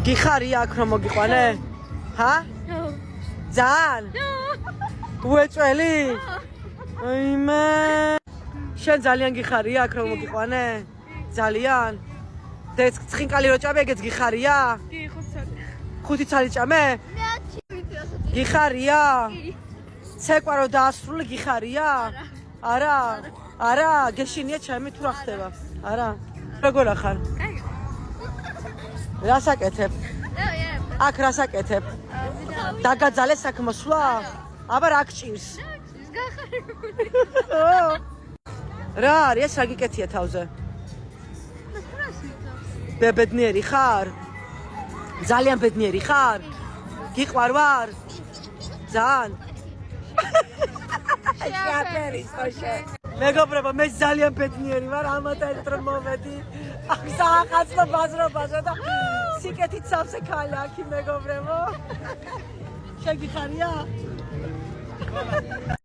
გიხარია აქ რომ მოგიყვანე? ჰა? ძალიან? უეჭველი? აიმე. შენ ძალიან გიხარია აქ რომ მოგიყვანე? ძალიან? და ეს ცხინკალი რო ჭამე, ეგეც გიხარია? კი, 5 წელი. 5 წელი ჭამე? გიხარია? ცეკვა რო დაასრულე გიხარია? არა. არა, გეშინია ჩემი თუ რა ხდება? არა. როგორ ახარ? კაი. რას აკეთებ? აქ რას აკეთებ? დაგაძალე საქმოსვლა? აბა რა გჭირს? რა არის ეს რა გიკეთია თავზე? ბედნიერი ხარ? ძალიან ბედნიერი ხარ? გიყვარ ვარ? ძალიან? შეაფერის ოშე. მეგობრებო, მე ძალიან ბედნიერი ვარ, ამათან რომ მოვედი. აქ საახაცლო ბაზრობაზე და სიკეთით სავსე ქალი აქ მეგობრებო. შეგიხარია?